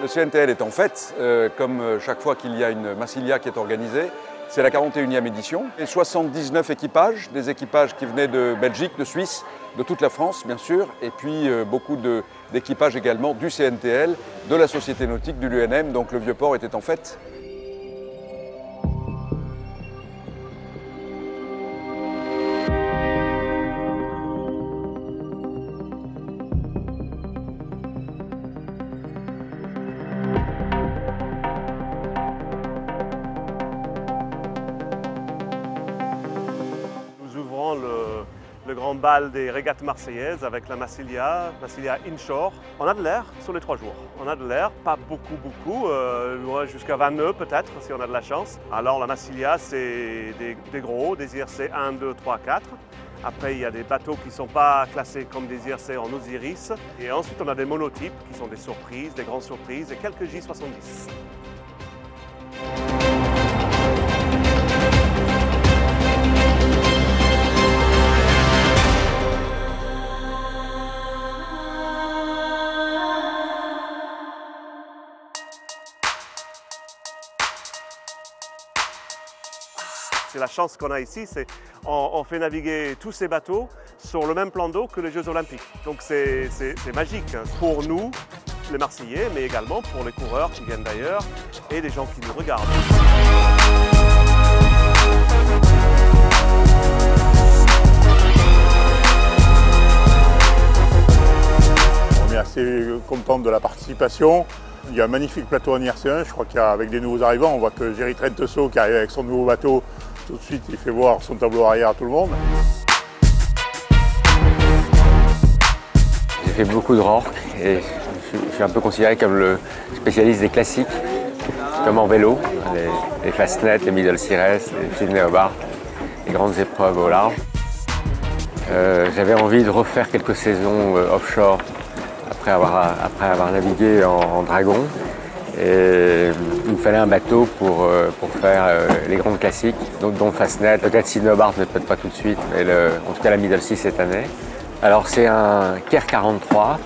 Le CNTL est en fête, comme chaque fois qu'il y a une Massilia qui est organisée. C'est la 41e édition. Et 79 équipages, des équipages qui venaient de Belgique, de Suisse, de toute la France bien sûr, et puis beaucoup d'équipages également du CNTL, de la Société Nautique, de l'UNM, donc le Vieux-Port était en fête. Le grand bal des régates marseillaises avec la Massilia Inshore. On a de l'air sur les 3 jours. On a de l'air, pas beaucoup, jusqu'à 20 nœuds peut-être si on a de la chance. Alors la Massilia c'est des gros, des IRC 1, 2, 3, 4. Après il y a des bateaux qui ne sont pas classés comme des IRC en Osiris. Et ensuite on a des monotypes qui sont des surprises, des grandes surprises et quelques J70. C'est la chance qu'on a ici, c'est on fait naviguer tous ces bateaux sur le même plan d'eau que les Jeux Olympiques. Donc c'est magique pour nous, les Marseillais, mais également pour les coureurs qui viennent d'ailleurs et les gens qui nous regardent. On est assez content de la participation. Il y a un magnifique plateau en IRC1, je crois qu'avec des nouveaux arrivants, on voit que Jerry Trenteso qui arrive avec son nouveau bateau, tout de suite il fait voir son tableau arrière à tout le monde. J'ai fait beaucoup de rorques et je suis un peu considéré comme le spécialiste des classiques, comme en vélo, les Fastnet, les Middle Sires, les Sydney Hobart, les grandes épreuves au large. J'avais envie de refaire quelques saisons offshore après avoir navigué en dragon. Et il me fallait un bateau pour faire les grandes classiques, dont Fastnet, peut-être Sydney Hobart, mais peut-être pas tout de suite, mais en tout cas la Middle Sea cette année. Alors c'est un Caire 43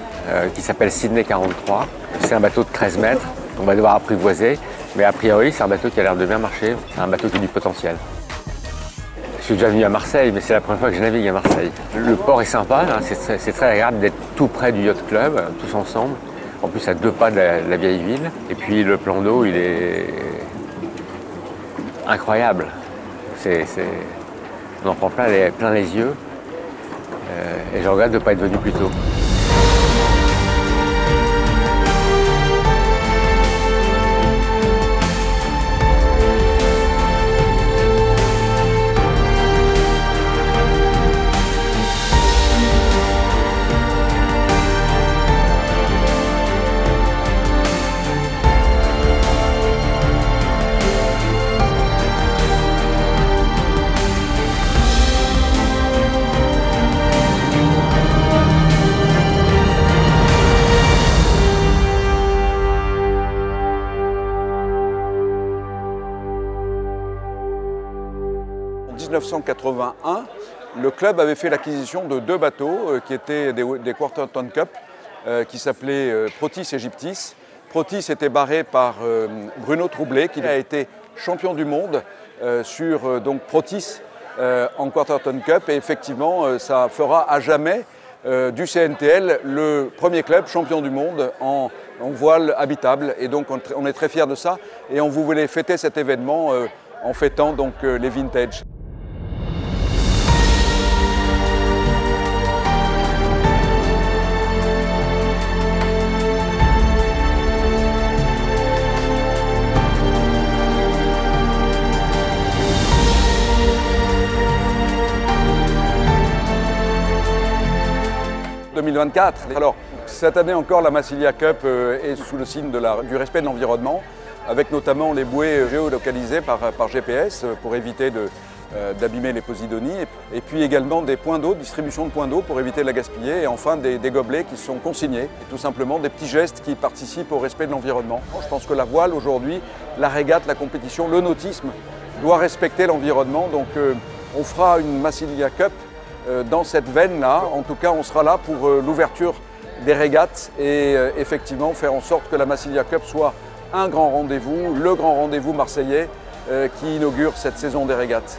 qui s'appelle Sydney 43. C'est un bateau de 13 mètres qu'on va devoir apprivoiser, mais a priori c'est un bateau qui a l'air de bien marcher, c'est un bateau qui a du potentiel. Je suis déjà venu à Marseille, mais c'est la première fois que je navigue à Marseille. Le port est sympa, hein, c'est très agréable d'être tout près du yacht club, tous ensemble. En plus, à 2 pas de la vieille ville. Et puis le plan d'eau, il est incroyable. On en prend plein les yeux. Et je regrette de ne pas être venu plus tôt. En 1981, le club avait fait l'acquisition de 2 bateaux qui étaient des Quarter Ton Cup qui s'appelaient Protis et Gyptis. Protis était barré par Bruno Troublé qui a été champion du monde sur Protis en Quarter Ton Cup et effectivement ça fera à jamais du CNTL le premier club champion du monde en voile habitable et donc on est très fiers de ça et on voulait fêter cet événement en fêtant donc les vintages. « 2024. Alors, cette année encore, la Massilia Cup est sous le signe du respect de l'environnement, avec notamment les bouées géolocalisées par GPS pour éviter d'abîmer les posidonies, et puis également des points d'eau, distribution de points d'eau pour éviter de la gaspiller, et enfin des gobelets qui sont consignés, et tout simplement des petits gestes qui participent au respect de l'environnement. Je pense que la voile aujourd'hui, la régate, la compétition, le nautisme doit respecter l'environnement, donc on fera une Massilia Cup dans cette veine-là. En tout cas, on sera là pour l'ouverture des régates et effectivement faire en sorte que la Massilia Cup soit un grand rendez-vous, le grand rendez-vous marseillais qui inaugure cette saison des régates.